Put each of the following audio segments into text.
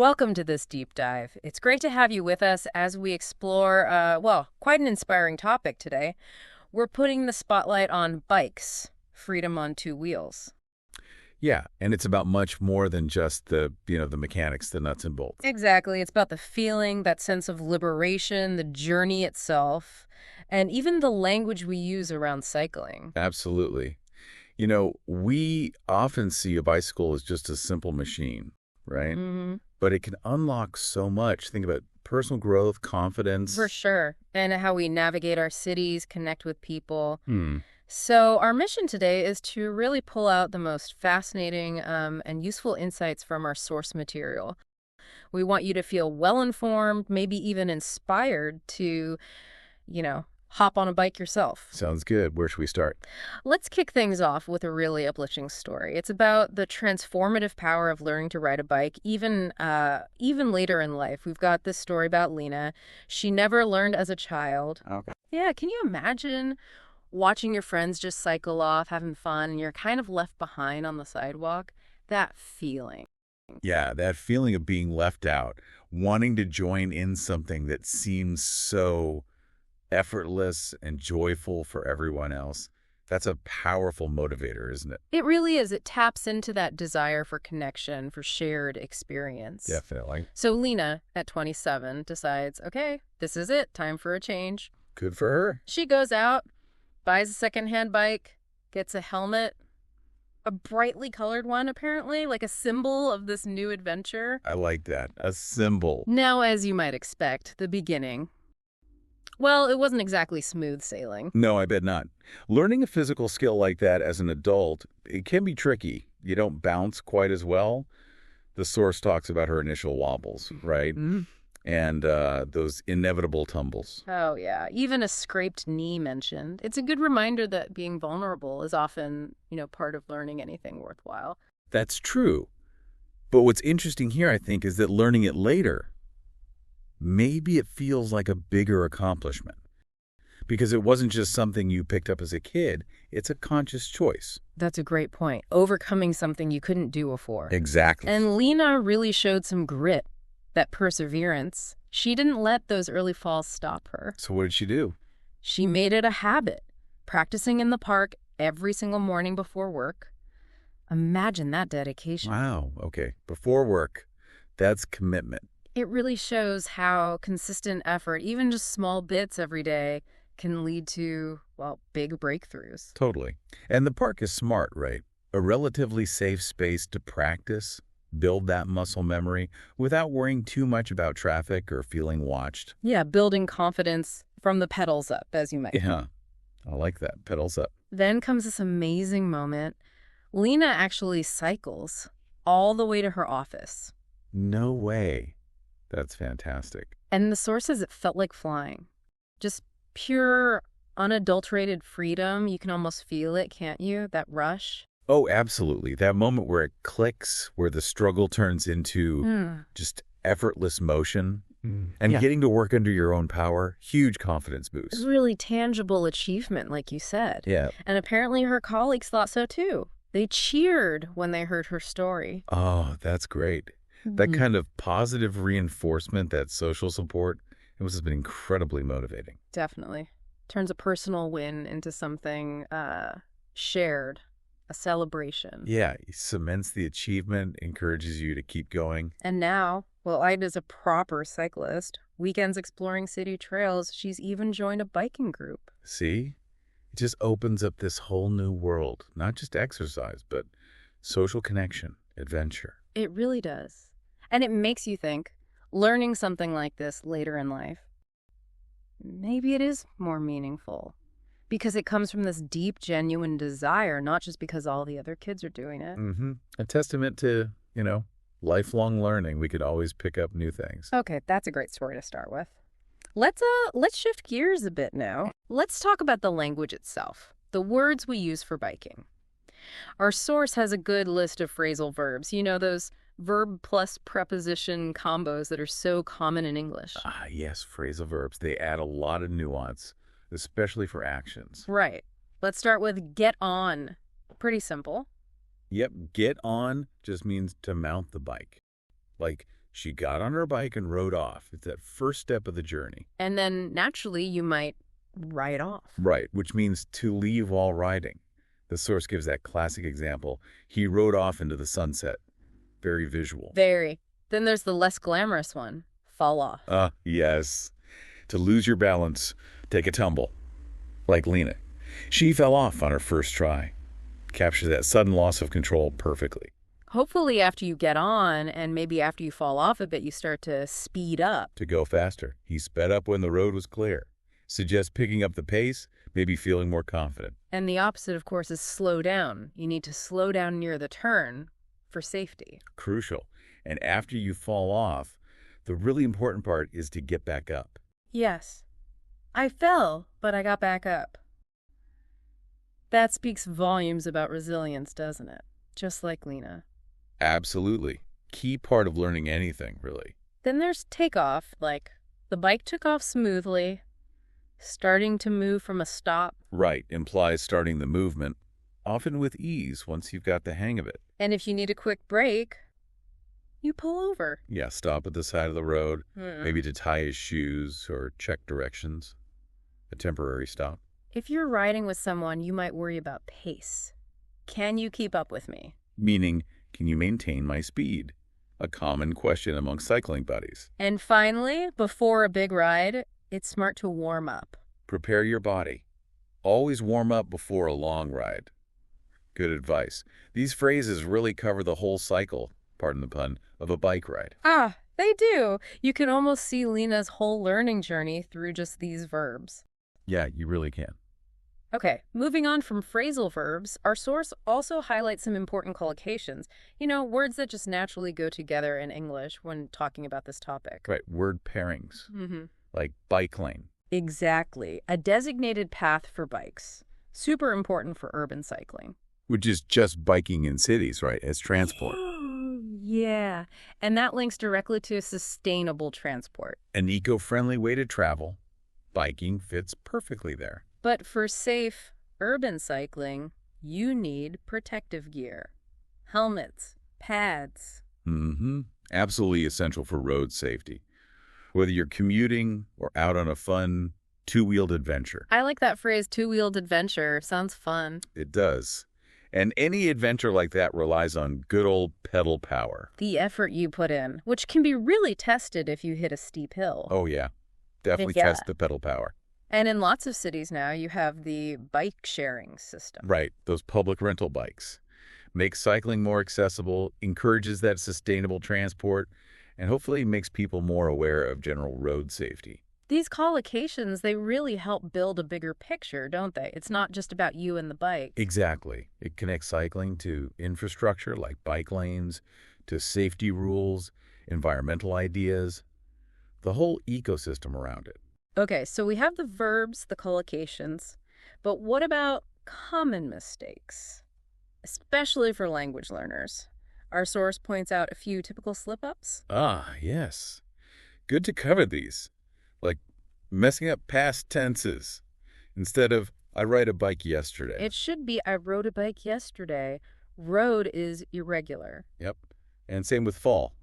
Welcome to this deep dive. It's great to have you with us as we explore, quite an inspiring topic today. We're putting the spotlight on bikes, freedom on two wheels. Yeah, and it's about much more than just the mechanics, the nuts and bolts. Exactly. It's about the feeling, that sense of liberation, the journey itself, and even the language we use around cycling. Absolutely. We often see a bicycle as just a simple machine, right? hmm But it can unlock so much. Think about personal growth, confidence. For sure. And how we navigate our cities, connect with people. Hmm. So our mission today is to really pull out the most fascinating and useful insights from our source material. We want you to feel well-informed, maybe even inspired to, hop on a bike yourself. Sounds good. Where should we start? Let's kick things off with a really uplifting story. It's about the transformative power of learning to ride a bike, even later in life. We've got this story about Lena. She never learned as a child. Okay. Yeah, can you imagine watching your friends just cycle off, having fun, and you're kind of left behind on the sidewalk? That feeling. Yeah, that feeling of being left out, wanting to join in something that seems so effortless and joyful for everyone else. That's a powerful motivator, isn't it? It really is. It taps into that desire for connection, for shared experience. Definitely. So Lena, at 27, decides, okay, this is it. Time for a change. Good for her. She goes out, buys a secondhand bike, gets a helmet, a brightly colored one, apparently, like a symbol of this new adventure. I like that. A symbol. Now, as you might expect, the beginning. Well, it wasn't exactly smooth sailing. No, I bet not. Learning a physical skill like that as an adult, it can be tricky. You don't bounce quite as well. The source talks about her initial wobbles, right? Mm. And those inevitable tumbles. Oh, yeah. Even a scraped knee mentioned. It's a good reminder that being vulnerable is often, part of learning anything worthwhile. That's true. But what's interesting here, I think, is that learning it later, maybe it feels like a bigger accomplishment. Because it wasn't just something you picked up as a kid, it's a conscious choice. That's a great point. Overcoming something you couldn't do before. Exactly. And Lena really showed some grit, that perseverance. She didn't let those early falls stop her. So what did she do? She made it a habit, practicing in the park every single morning before work. Imagine that dedication. Wow, okay. Before work, that's commitment. It really shows how consistent effort, even just small bits every day, can lead to, big breakthroughs. Totally. And the park is smart, right? A relatively safe space to practice, build that muscle memory without worrying too much about traffic or feeling watched. Yeah, building confidence from the pedals up, as you might. Yeah, I like that. Pedals up. Then comes this amazing moment. Lena actually cycles all the way to her office. No way. That's fantastic. And the source says it felt like flying. Just pure, unadulterated freedom. You can almost feel it, can't you? That rush. Oh, absolutely. That moment where it clicks, where the struggle turns into just effortless motion. And getting to work under your own power, huge confidence boost. Really tangible achievement, like you said. Yeah. And apparently her colleagues thought so too. They cheered when they heard her story. Oh, that's great. That kind of positive reinforcement, that social support, it must have been incredibly motivating. Definitely. Turns a personal win into something shared, a celebration. Yeah, it cements the achievement, encourages you to keep going. And now, Ida's a proper cyclist. Weekends exploring city trails. She's even joined a biking group. See? It just opens up this whole new world. Not just exercise, but social connection, adventure. It really does. And it makes you think, learning something like this later in life, maybe it is more meaningful. Because it comes from this deep, genuine desire, not just because all the other kids are doing it. A testament to, lifelong learning. We could always pick up new things. Okay, that's a great story to start with. Let's shift gears a bit now. Let's talk about the language itself, the words we use for biking. Our source has a good list of phrasal verbs, those verb plus preposition combos that are so common in English. Ah, yes, phrasal verbs. They add a lot of nuance, especially for actions. Right. Let's start with get on. Pretty simple. Yep, get on just means to mount the bike. Like She got on her bike and rode off. It's that first step of the journey. And then naturally you might ride off. Right, which means to leave while riding. The source gives that classic example. He rode off into the sunset. Very visual. Very. Then there's the less glamorous one. Fall off. Yes. To lose your balance, take a tumble. Like Lena. She fell off on her first try. Captures that sudden loss of control perfectly. Hopefully after you get on and maybe after you fall off a bit, you start to speed up. To go faster. He sped up when the road was clear. Suggests picking up the pace, maybe feeling more confident. And the opposite, of course, is slow down. You need to slow down near the turn for safety. Crucial. And after you fall off, the really important part is to get back up. Yes. I fell, but I got back up. That speaks volumes about resilience, doesn't it? Just like Lena. Absolutely. Key part of learning anything, really. Then there's takeoff, like the bike took off smoothly, starting to move from a stop. Right, implies starting the movement, often with ease once you've got the hang of it. And if you need a quick break, you pull over. Yeah, stop at the side of the road, maybe to tie his shoes or check directions. A temporary stop. If you're riding with someone, you might worry about pace. Can you keep up with me? Meaning, can you maintain my speed? A common question among cycling buddies. And finally, before a big ride, it's smart to warm up. Prepare your body. Always warm up before a long ride. Good advice. These phrases really cover the whole cycle, pardon the pun, of a bike ride. They do. You can almost see Lena's whole learning journey through just these verbs. Yeah, you really can. Okay, moving on from phrasal verbs, our source also highlights some important collocations. You know, words that just naturally go together in English when talking about this topic. Right, word pairings. Like bike lane. Exactly. A designated path for bikes. Super important for urban cycling. Which is just biking in cities, right, as transport. Yeah, and that links directly to sustainable transport. An eco-friendly way to travel. Biking fits perfectly there. But for safe urban cycling, you need protective gear. Helmets, pads. Absolutely essential for road safety. Whether you're commuting or out on a fun two-wheeled adventure. I like that phrase, two-wheeled adventure. Sounds fun. It does. And any adventure like that relies on good old pedal power. The effort you put in, which can be really tested if you hit a steep hill. Oh, yeah. Definitely test the pedal power. And in lots of cities now, you have the bike sharing system. Right, those public rental bikes. Makes cycling more accessible, encourages that sustainable transport, and hopefully makes people more aware of general road safety. These collocations, they really help build a bigger picture, don't they? It's not just about you and the bike. Exactly. It connects cycling to infrastructure like bike lanes, to safety rules, environmental ideas, the whole ecosystem around it. Okay, so we have the verbs, the collocations, but what about common mistakes? Especially for language learners. Our source points out a few typical slip-ups. Yes. Good to cover these. Like messing up past tenses. Instead of, I rode a bike yesterday. It should be, I rode a bike yesterday. Rode is irregular. Yep. And same with fall.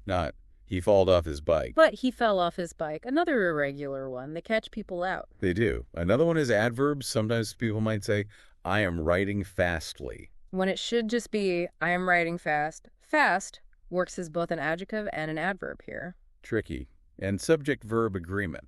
Not, he falled off his bike. But he fell off his bike. Another irregular one. They catch people out. They do. Another one is adverbs. Sometimes people might say, I am writing fastly. When it should just be, I am writing fast. Fast works as both an adjective and an adverb here. Tricky. And subject-verb agreement.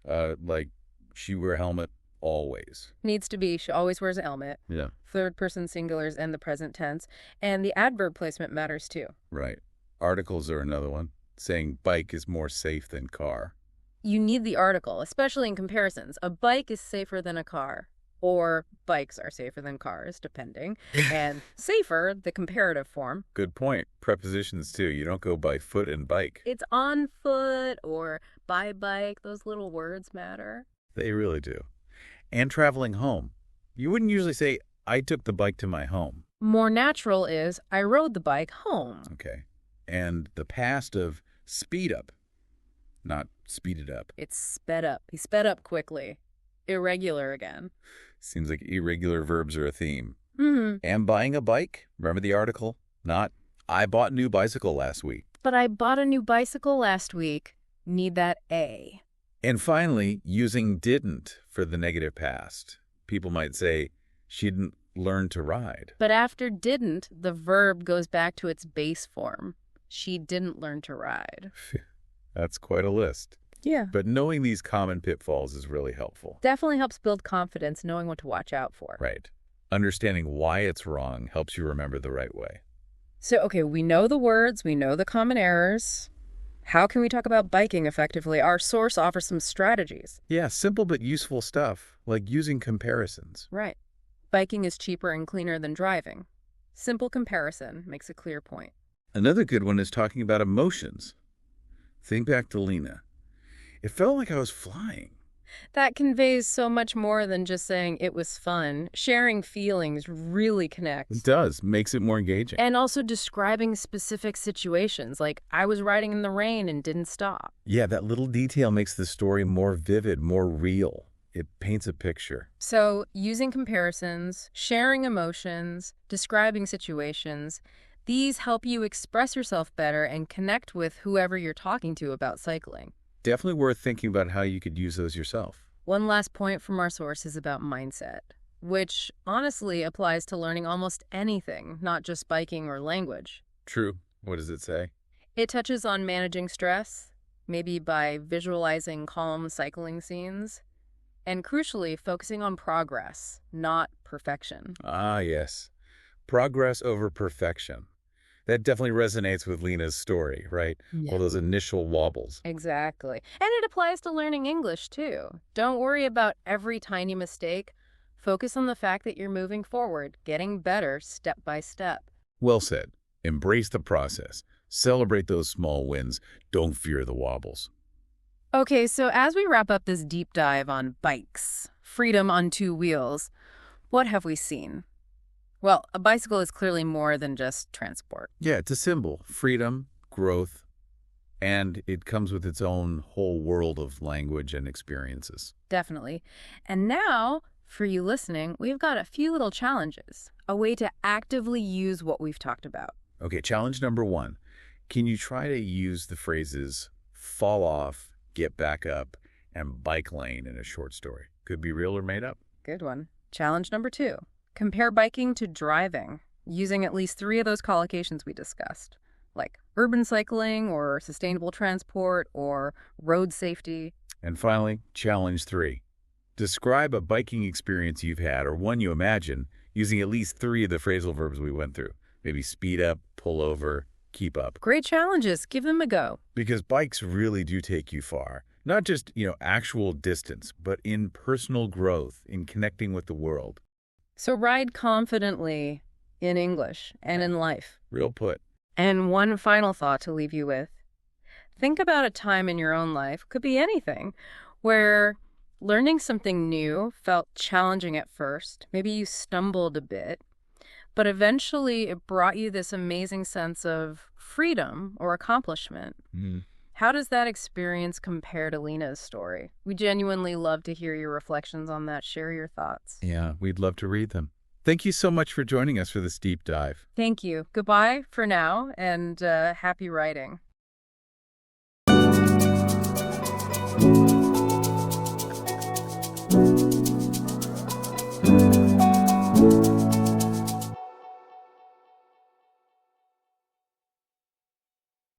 Like, she wear a helmet always. Needs to be, she always wears a helmet. Yeah. Third person singulars and the present tense. And the adverb placement matters too. Right. Articles are another one. Saying bike is more safe than car. You need the article, especially in comparisons. A bike is safer than a car. Or bikes are safer than cars, depending. And safer, the comparative form. Good point. Prepositions, too. You don't go by foot and bike. It's on foot or by bike. Those little words matter. They really do. And traveling home. You wouldn't usually say, I took the bike to my home. More natural is, I rode the bike home. Okay. And the past of speed up, not speeded up. It's sped up. He sped up quickly. Irregular again. Seems like irregular verbs are a theme. Am buying a bike? Remember the article? Not, I bought a new bicycle last week. but I bought a new bicycle last week. Need that A. And finally, using didn't for the negative past. People might say, she didn't learn to ride. But after didn't, the verb goes back to its base form. She didn't learn to ride. That's quite a list. Yeah. But knowing these common pitfalls is really helpful. Definitely helps build confidence, knowing what to watch out for. Right. Understanding why it's wrong helps you remember the right way. So, okay, we know the words, we know the common errors. How can we talk about biking effectively? Our source offers some strategies. Yeah, simple but useful stuff, like using comparisons. Right. Biking is cheaper and cleaner than driving. Simple comparison makes a clear point. Another good one is talking about emotions. Think back to Lena. It felt like I was flying. That conveys so much more than just saying it was fun. Sharing feelings really connects. It does. Makes it more engaging. And also describing specific situations, like I was riding in the rain and didn't stop. Yeah, that little detail makes the story more vivid, more real. It paints a picture. So using comparisons, sharing emotions, describing situations, these help you express yourself better and connect with whoever you're talking to about cycling. Definitely worth thinking about how you could use those yourself. One last point from our source is about mindset, which honestly applies to learning almost anything, not just biking or language. True. What does it say? It touches on managing stress, maybe by visualizing calm cycling scenes, and crucially, focusing on progress, not perfection. Ah, yes. Progress over perfection. That definitely resonates with Lena's story, right? Yeah. All those initial wobbles. Exactly. And it applies to learning English, too. Don't worry about every tiny mistake. Focus on the fact that you're moving forward, getting better step by step. Well said. Embrace the process. Celebrate those small wins. Don't fear the wobbles. Okay, so as we wrap up this deep dive on bikes, freedom on two wheels, what have we seen? Well, a bicycle is clearly more than just transport. Yeah, it's a symbol. Freedom, growth, and it comes with its own whole world of language and experiences. Definitely. And now, for you listening, we've got a few little challenges, a way to actively use what we've talked about. Okay, challenge number 1. Can you try to use the phrases fall off, get back up, and bike lane in a short story? Could be real or made up. Good one. Challenge number 2. Compare biking to driving, using at least 3 of those collocations we discussed, like urban cycling or sustainable transport or road safety. And finally, challenge 3. Describe a biking experience you've had or one you imagine using at least 3 of the phrasal verbs we went through. Maybe speed up, pull over, keep up. Great challenges. Give them a go. Because bikes really do take you far. Not just, actual distance, but in personal growth, in connecting with the world. So ride confidently in English and in life. Real put. And one final thought to leave you with. Think about a time in your own life, could be anything, where learning something new felt challenging at first. Maybe you stumbled a bit, but eventually it brought you this amazing sense of freedom or accomplishment. How does that experience compare to Lena's story? We genuinely love to hear your reflections on that. Share your thoughts. Yeah, we'd love to read them. Thank you so much for joining us for this deep dive. Thank you. Goodbye for now, and happy writing.